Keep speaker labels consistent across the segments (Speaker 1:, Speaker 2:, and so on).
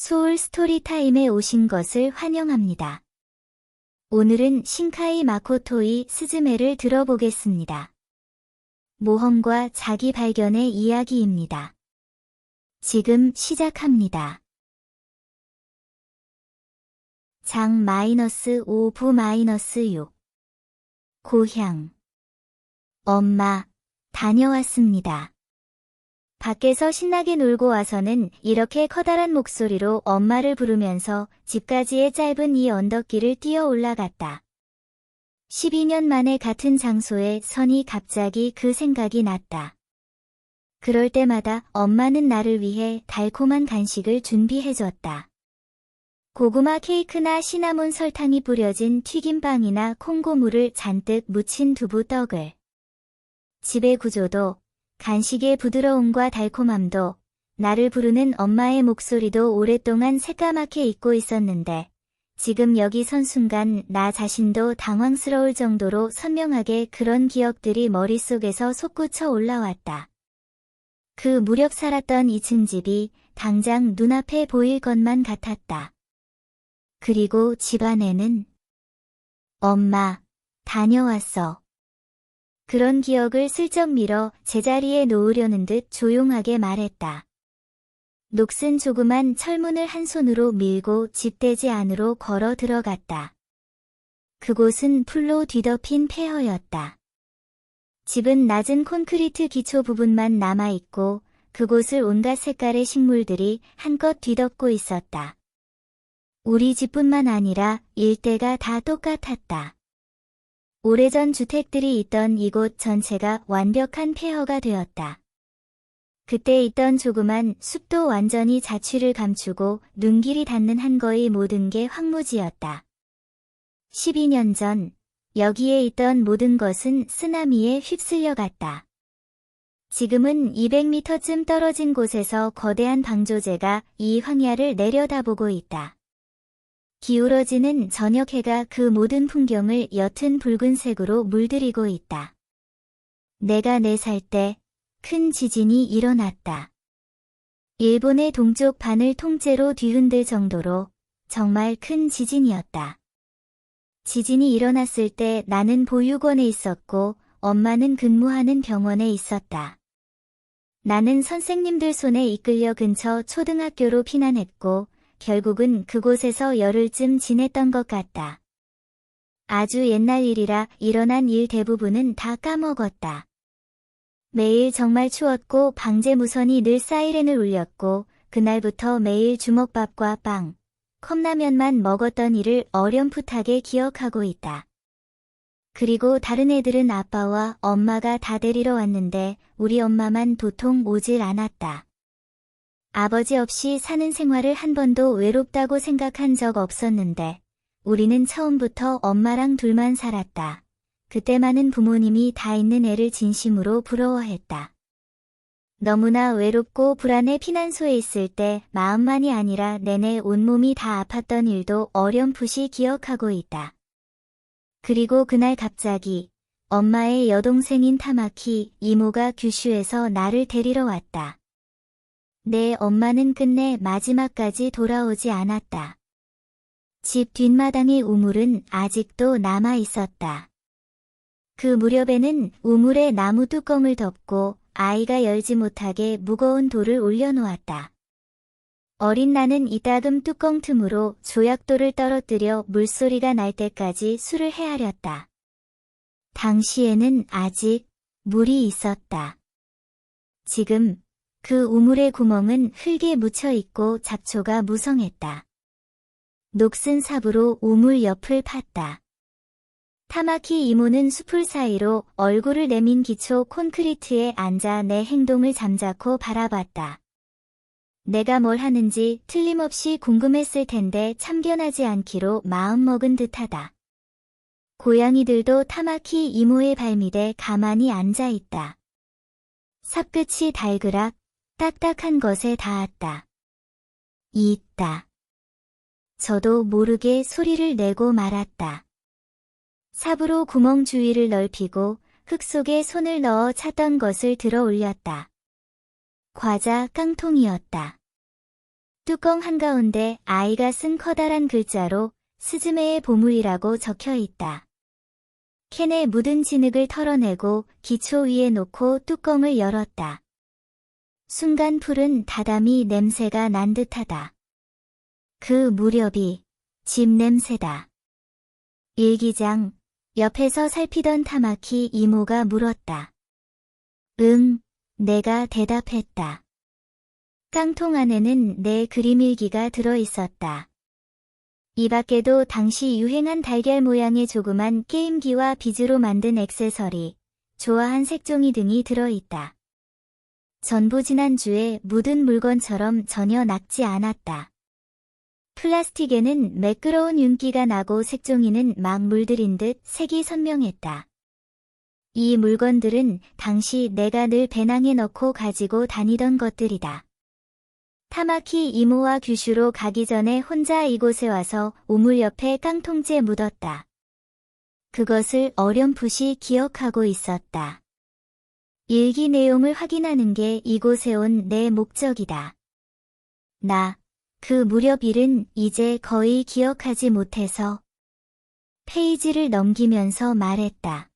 Speaker 1: 소울 스토리타임에 오신 것을 환영합니다. 오늘은 신카이 마코토의 스즈메를 들어보겠습니다. 모험과 자기 발견의 이야기입니다. 지금 시작합니다. 장 -5 부 -6 고향 엄마, 다녀왔습니다. 밖에서 신나게 놀고 와서는 이렇게 커다란 목소리로 엄마를 부르면서 집까지의 짧은 이 언덕길을 뛰어 올라갔다. 12년 만에 같은 장소에 서니 갑자기 그 생각이 났다. 그럴 때마다 엄마는 나를 위해 달콤한 간식을 준비해줬다. 고구마 케이크나 시나몬 설탕이 뿌려진 튀김빵이나 콩고물을 잔뜩 묻힌 두부떡을. 집의 구조도, 간식의 부드러움과 달콤함도, 나를 부르는 엄마의 목소리도 오랫동안 새까맣게 잊고 있었는데, 지금 여기 선 순간 나 자신도 당황스러울 정도로 선명하게 그런 기억들이 머릿속에서 솟구쳐 올라왔다. 그 무렵 살았던 2층 집이 당장 눈앞에 보일 것만 같았다. 그리고 집 안에는 엄마, 다녀왔어. 그런 기억을 슬쩍 밀어 제자리에 놓으려는 듯 조용하게 말했다. 녹슨 조그만 철문을 한 손으로 밀고 집돼지 안으로 걸어 들어갔다. 그곳은 풀로 뒤덮인 폐허였다. 집은 낮은 콘크리트 기초 부분만 남아있고 그곳을 온갖 색깔의 식물들이 한껏 뒤덮고 있었다. 우리 집뿐만 아니라 일대가 다 똑같았다. 오래전 주택들이 있던 이곳 전체가 완벽한 폐허가 되었다. 그때 있던 조그만 숲도 완전히 자취를 감추고 눈길이 닿는 한거의 모든 게 황무지였다. 12년 전, 여기에 있던 모든 것은 쓰나미에 휩쓸려 갔다. 지금은 200m쯤 떨어진 곳에서 거대한 방조제가 이 황야를 내려다보고 있다. 기울어지는 저녁 해가 그 모든 풍경을 옅은 붉은색으로 물들이고 있다. 내가 4살 때 큰 지진이 일어났다. 일본의 동쪽 반을 통째로 뒤흔들 정도로 정말 큰 지진이었다. 지진이 일어났을 때 나는 보육원에 있었고 엄마는 근무하는 병원에 있었다. 나는 선생님들 손에 이끌려 근처 초등학교로 피난했고 결국은 그곳에서 열흘쯤 지냈던 것 같다. 아주 옛날 일이라 일어난 일 대부분은 다 까먹었다. 매일 정말 추웠고 방제 무선이 늘 사이렌을 울렸고 그날부터 매일 주먹밥과 빵, 컵라면만 먹었던 일을 어렴풋하게 기억하고 있다. 그리고 다른 애들은 아빠와 엄마가 다 데리러 왔는데 우리 엄마만 도통 오질 않았다. 아버지 없이 사는 생활을 한 번도 외롭다고 생각한 적 없었는데 우리는 처음부터 엄마랑 둘만 살았다. 그때 많은 부모님이 다 있는 애를 진심으로 부러워했다. 너무나 외롭고 불안해 피난소에 있을 때 마음만이 아니라 내내 온몸이 다 아팠던 일도 어렴풋이 기억하고 있다. 그리고 그날 갑자기 엄마의 여동생인 타마키 이모가 규슈에서 나를 데리러 왔다. 내 엄마는 끝내 마지막까지 돌아오지 않았다. 집 뒷마당의 우물은 아직도 남아 있었다. 그 무렵에는 우물에 나무 뚜껑을 덮고 아이가 열지 못하게 무거운 돌을 올려놓았다. 어린 나는 이따금 뚜껑 틈으로 조약돌을 떨어뜨려 물소리가 날 때까지 술을 헤아렸다. 당시에는 아직 물이 있었다. 지금 그 우물의 구멍은 흙에 묻혀 있고 잡초가 무성했다. 녹슨 삽으로 우물 옆을 팠다. 타마키 이모는 숲을 사이로 얼굴을 내민 기초 콘크리트에 앉아 내 행동을 잠자코 바라봤다. 내가 뭘 하는지 틀림없이 궁금했을 텐데 참견하지 않기로 마음먹은 듯하다. 고양이들도 타마키 이모의 발밑에 가만히 앉아있다. 삽끝이 달그락, 딱딱한 것에 닿았다. 있다. 저도 모르게 소리를 내고 말았다. 삽으로 구멍 주위를 넓히고 흙 속에 손을 넣어 찾던 것을 들어 올렸다. 과자 깡통이었다. 뚜껑 한가운데 아이가 쓴 커다란 글자로 스즈메의 보물이라고 적혀 있다. 캔에 묻은 진흙을 털어내고 기초 위에 놓고 뚜껑을 열었다. 순간 푸른 다다미 냄새가 난 듯하다. 그 무렵이 집 냄새다. 일기장, 옆에서 살피던 타마키 이모가 물었다. 응, 내가 대답했다. 깡통 안에는 내 그림일기가 들어있었다. 이 밖에도 당시 유행한 달걀 모양의 조그만 게임기와 비즈로 만든 액세서리, 좋아한 색종이 등이 들어있다. 전부 지난주에 묻은 물건처럼 전혀 낡지 않았다. 플라스틱에는 매끄러운 윤기가 나고 색종이는 막 물들인 듯 색이 선명했다. 이 물건들은 당시 내가 늘 배낭에 넣고 가지고 다니던 것들이다. 타마키 이모와 규슈로 가기 전에 혼자 이곳에 와서 우물 옆에 깡통째 묻었다. 그것을 어렴풋이 기억하고 있었다. 일기 내용을 확인하는 게 이곳에 온 내 목적이다. 그 무렵 일은 이제 거의 기억하지 못해서 페이지를 넘기면서 말했다.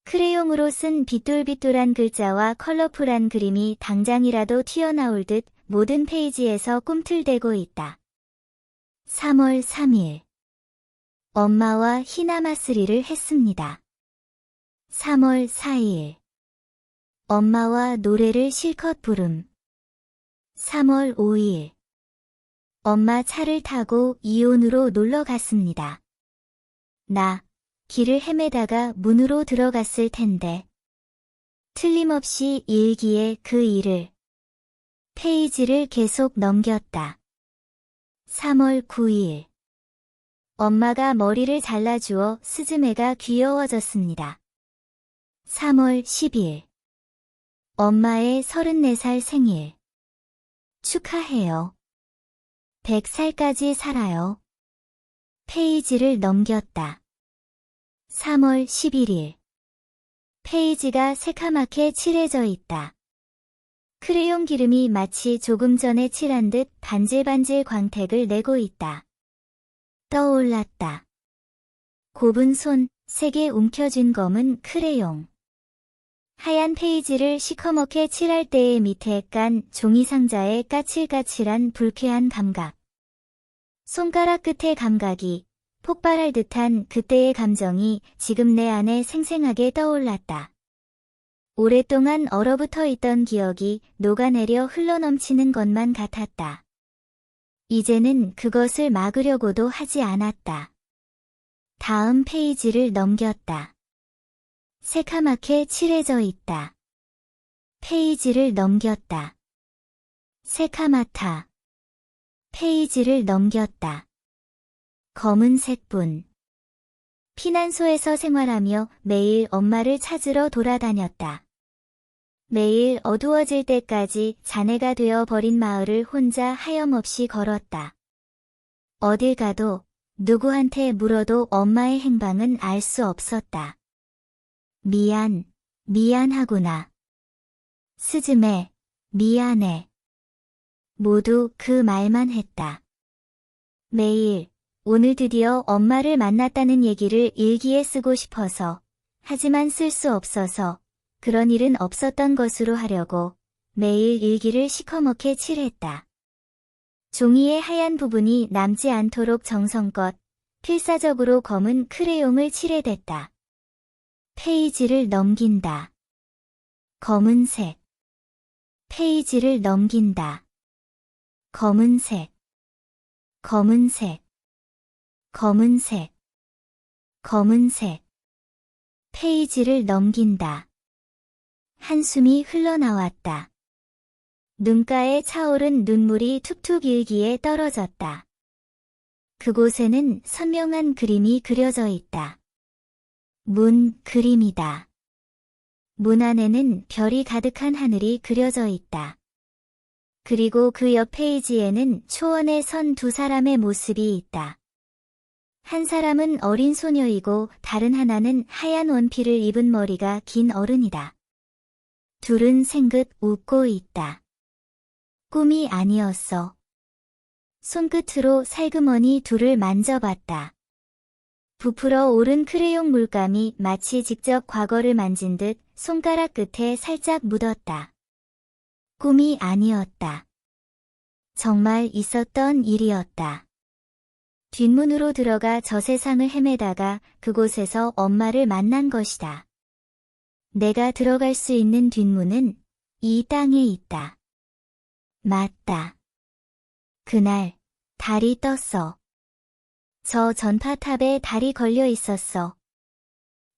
Speaker 1: 크레용으로 쓴 비뚤비뚤한 글자와 컬러풀한 그림이 당장이라도 튀어나올 듯 모든 페이지에서 꿈틀대고 있다. 3월 3일. 엄마와 히나마쓰리를 했습니다. 3월 4일. 엄마와 노래를 실컷 부름. 3월 5일. 엄마 차를 타고 이온으로 놀러 갔습니다. 길을 헤매다가 문으로 들어갔을 텐데. 틀림없이 일기에 그 일을. 페이지를 계속 넘겼다. 3월 9일. 엄마가 머리를 잘라주어 스즈메가 귀여워졌습니다. 3월 10일. 엄마의 34살 생일. 축하해요. 100살까지 살아요. 페이지를 넘겼다. 3월 11일. 페이지가 새카맣게 칠해져 있다. 크레용 기름이 마치 조금 전에 칠한 듯 반질반질 광택을 내고 있다. 떠올랐다. 곱은 손, 색에 움켜쥔 검은 크레용. 하얀 페이지를 시커멓게 칠할 때의 밑에 깐 종이 상자의 까칠까칠한 불쾌한 감각. 손가락 끝의 감각이 폭발할 듯한 그때의 감정이 지금 내 안에 생생하게 떠올랐다. 오랫동안 얼어붙어 있던 기억이 녹아내려 흘러넘치는 것만 같았다. 이제는 그것을 막으려고도 하지 않았다. 다음 페이지를 넘겼다. 새카맣게 칠해져 있다. 페이지를 넘겼다. 새카맣다. 페이지를 넘겼다. 검은색분. 피난소에서 생활하며 매일 엄마를 찾으러 돌아다녔다. 매일 어두워질 때까지 자네가 되어 버린 마을을 혼자 하염없이 걸었다. 어딜 가도 누구한테 물어도 엄마의 행방은 알 수 없었다. 미안하구나. 스즈메, 미안해. 모두 그 말만 했다. 매일, 오늘 드디어 엄마를 만났다는 얘기를 일기에 쓰고 싶어서, 하지만 쓸 수 없어서, 그런 일은 없었던 것으로 하려고 매일 일기를 시커멓게 칠했다. 종이의 하얀 부분이 남지 않도록 정성껏, 필사적으로 검은 크레용을 칠해댔다. 페이지를 넘긴다. 검은색. 페이지를 넘긴다. 검은색. 검은색. 검은색. 검은색. 페이지를 넘긴다. 한숨이 흘러나왔다. 눈가에 차오른 눈물이 툭툭 일기에 떨어졌다. 그곳에는 선명한 그림이 그려져 있다. 문 그림이다. 문 안에는 별이 가득한 하늘이 그려져 있다. 그리고 그 옆 페이지에는 초원에 선 두 사람의 모습이 있다. 한 사람은 어린 소녀이고 다른 하나는 하얀 원피를 입은 머리가 긴 어른이다. 둘은 생긋 웃고 있다. 꿈이 아니었어. 손끝으로 살그머니 둘을 만져봤다. 부풀어 오른 크레용 물감이 마치 직접 과거를 만진 듯 손가락 끝에 살짝 묻었다. 꿈이 아니었다. 정말 있었던 일이었다. 뒷문으로 들어가 저 세상을 헤매다가 그곳에서 엄마를 만난 것이다. 내가 들어갈 수 있는 뒷문은 이 땅에 있다. 맞다. 그날 달이 떴어. 저 전파탑에 달이 걸려 있었어.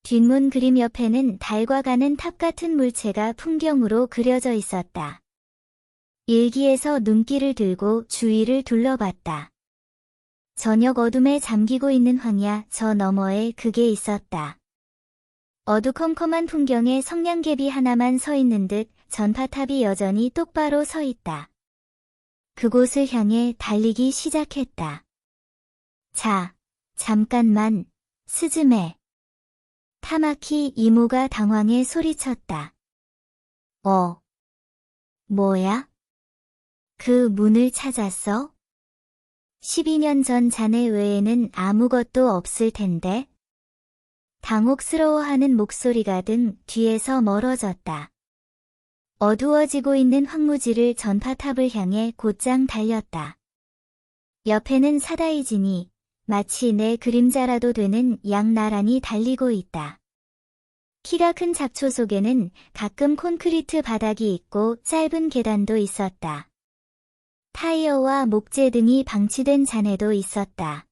Speaker 1: 뒷문 그림 옆에는 달과 가는 탑 같은 물체가 풍경으로 그려져 있었다. 일기에서 눈길을 들고 주위를 둘러봤다. 저녁 어둠에 잠기고 있는 황야 저 너머에 그게 있었다. 어두컴컴한 풍경에 성냥개비 하나만 서 있는 듯 전파탑이 여전히 똑바로 서 있다. 그곳을 향해 달리기 시작했다. 자, 잠깐만, 스즈메. 타마키 이모가 당황해 소리쳤다. 뭐야? 그 문을 찾았어? 12년 전 자네 외에는 아무것도 없을 텐데. 당혹스러워하는 목소리가 등 뒤에서 멀어졌다. 어두워지고 있는 황무지를 전파탑을 향해 곧장 달렸다. 옆에는 사다이진이 마치 내 그림자라도 되는 양 나란히 달리고 있다. 키가 큰 잡초 속에는 가끔 콘크리트 바닥이 있고 짧은 계단도 있었다. 타이어와 목재 등이 방치된 잔해도 있었다.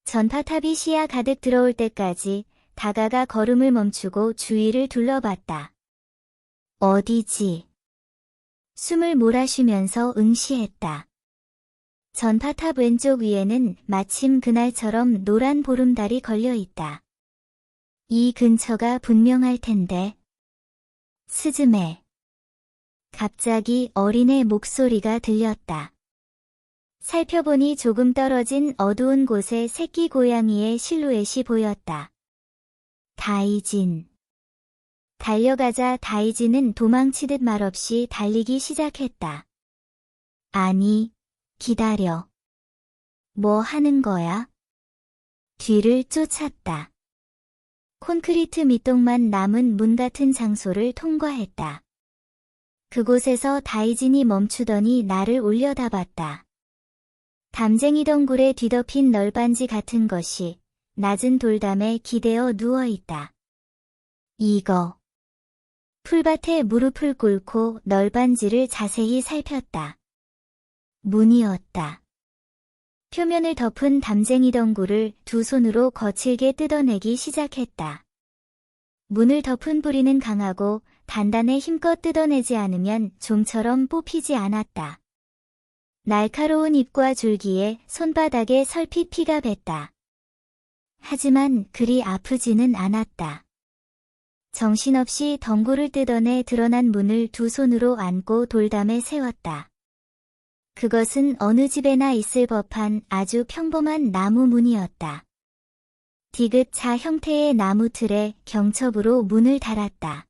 Speaker 1: 전파탑이 시야 가득 들어올 때까지 다가가 걸음을 멈추고 주위를 둘러봤다. 어디지? 숨을 몰아쉬면서 응시했다. 전파탑 왼쪽 위에는 마침 그날처럼 노란 보름달이 걸려 있다. 이 근처가 분명할 텐데. 스즈메. 갑자기 어린애 목소리가 들렸다. 살펴보니 조금 떨어진 어두운 곳에 새끼 고양이의 실루엣이 보였다. 다이진. 달려가자 다이진은 도망치듯 말없이 달리기 시작했다. 아니, 기다려. 뭐 하는 거야? 뒤를 쫓았다. 콘크리트 밑동만 남은 문 같은 장소를 통과했다. 그곳에서 다이진이 멈추더니 나를 올려다봤다. 담쟁이 덩굴에 뒤덮인 널빤지 같은 것이 낮은 돌담에 기대어 누워있다. 이거. 풀밭에 무릎을 꿇고 널빤지를 자세히 살폈다. 문이었다. 표면을 덮은 담쟁이 덩굴을 두 손으로 거칠게 뜯어내기 시작했다. 문을 덮은 뿌리는 강하고 단단해 힘껏 뜯어내지 않으면 좀처럼 뽑히지 않았다. 날카로운 잎과 줄기에 손바닥에 설핏 피가 뱄다. 하지만 그리 아프지는 않았다. 정신없이 덩굴을 뜯어내 드러난 문을 두 손으로 안고 돌담에 세웠다. 그것은 어느 집에나 있을 법한 아주 평범한 나무 문이었다. 디귿자 형태의 나무 틀에 경첩으로 문을 달았다.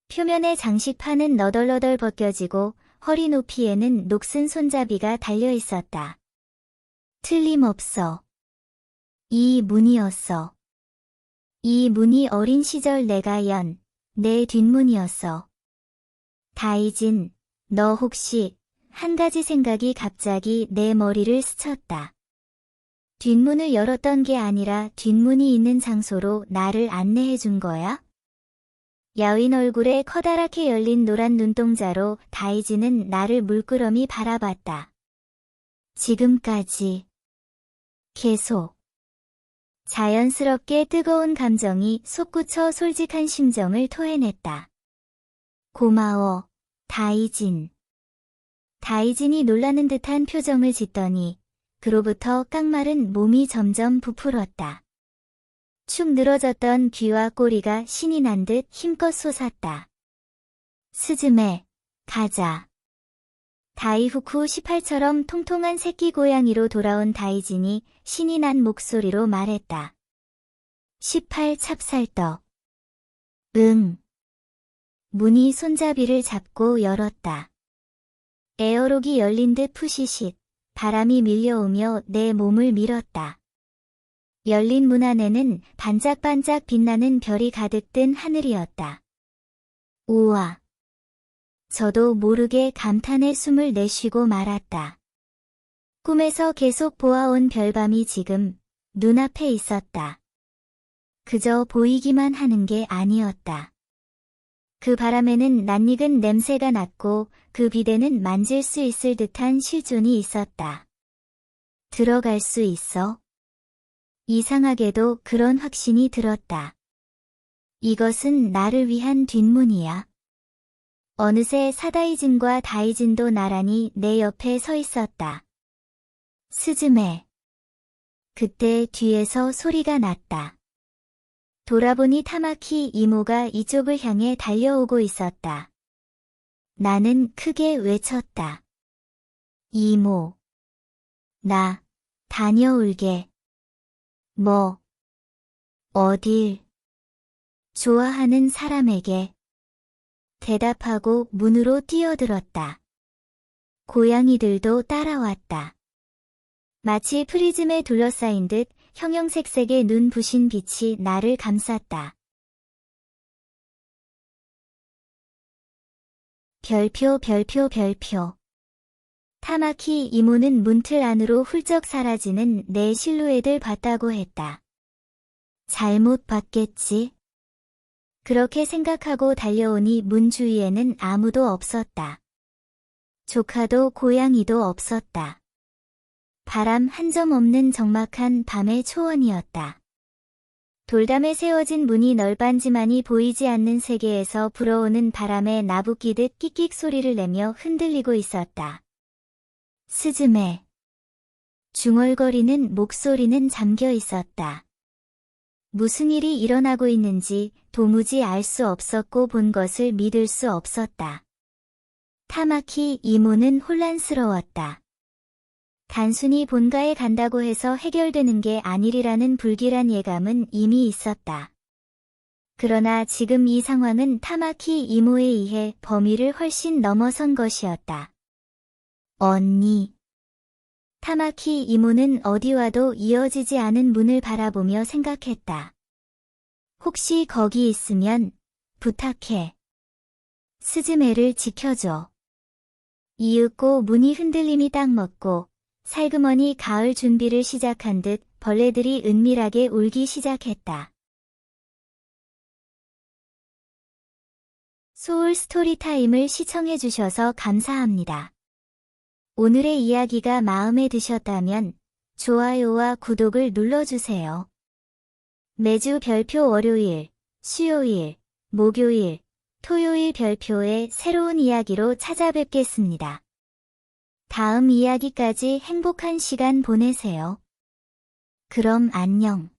Speaker 1: 표면의 장식판은 너덜너덜 벗겨지고 허리 높이에는 녹슨 손잡이가 달려 있었다. 틀림없어. 이 문이었어. 이 문이 어린 시절 내가 연 내 뒷문이었어. 다이진, 너 혹시 한 가지 생각이 갑자기 내 머리를 스쳤다. 뒷문을 열었던 게 아니라 뒷문이 있는 장소로 나를 안내해 준 거야? 야윈 얼굴에 커다랗게 열린 노란 눈동자로 다이진은 나를 물끄러미 바라봤다. 지금까지. 계속. 자연스럽게 뜨거운 감정이 솟구쳐 솔직한 심정을 토해냈다. 고마워, 다이진. 다이진이 놀라는 듯한 표정을 짓더니 그로부터 깡마른 몸이 점점 부풀었다. 축 늘어졌던 귀와 꼬리가 신이 난 듯 힘껏 솟았다. 스즈메, 가자. 다이후쿠 18처럼 통통한 새끼 고양이로 돌아온 다이진이 신이 난 목소리로 말했다. 18 찹쌀떡. 응. 문이 손잡이를 잡고 열었다. 에어록이 열린 듯 푸시쉿, 바람이 밀려오며 내 몸을 밀었다. 열린 문 안에는 반짝반짝 빛나는 별이 가득 든 하늘이었다. 우와! 저도 모르게 감탄의 숨을 내쉬고 말았다. 꿈에서 계속 보아온 별밤이 지금 눈앞에 있었다. 그저 보이기만 하는 게 아니었다. 그 바람에는 낯익은 냄새가 났고 그 비대는 만질 수 있을 듯한 실존이 있었다. 들어갈 수 있어? 이상하게도 그런 확신이 들었다. 이것은 나를 위한 뒷문이야. 어느새 사다이진과 다이진도 나란히 내 옆에 서 있었다. 스즈메. 그때 뒤에서 소리가 났다. 돌아보니 타마키 이모가 이쪽을 향해 달려오고 있었다. 나는 크게 외쳤다. 이모. 나 다녀올게. 뭐? 어딜? 좋아하는 사람에게. 대답하고 문으로 뛰어들었다. 고양이들도 따라왔다. 마치 프리즘에 둘러싸인 듯 형형색색의 눈부신 빛이 나를 감쌌다. 별표 별표 별표. 타마키 이모는 문틀 안으로 훌쩍 사라지는 내 실루엣을 봤다고 했다. 잘못 봤겠지? 그렇게 생각하고 달려오니 문 주위에는 아무도 없었다. 조카도 고양이도 없었다. 바람 한 점 없는 적막한 밤의 초원이었다. 돌담에 세워진 문이 널빤지만이 보이지 않는 세계에서 불어오는 바람에 나부끼듯 끽끽 소리를 내며 흔들리고 있었다. 스즈메. 중얼거리는 목소리는 잠겨 있었다. 무슨 일이 일어나고 있는지 도무지 알 수 없었고 본 것을 믿을 수 없었다. 타마키 이모는 혼란스러웠다. 단순히 본가에 간다고 해서 해결되는 게 아니리라는 불길한 예감은 이미 있었다. 그러나 지금 이 상황은 타마키 이모에 의해 범위를 훨씬 넘어선 것이었다. 언니. 타마키 이모는 어디와도 이어지지 않은 문을 바라보며 생각했다. 혹시 거기 있으면 부탁해. 스즈메를 지켜줘. 이윽고 문이 흔들림이 딱 먹고 살그머니 가을 준비를 시작한 듯 벌레들이 은밀하게 울기 시작했다. 소울 스토리타임을 시청해주셔서 감사합니다. 오늘의 이야기가 마음에 드셨다면 좋아요와 구독을 눌러주세요. 매주 별표 월요일, 수요일, 목요일, 토요일 별표의 새로운 이야기로 찾아뵙겠습니다. 다음 이야기까지 행복한 시간 보내세요. 그럼 안녕.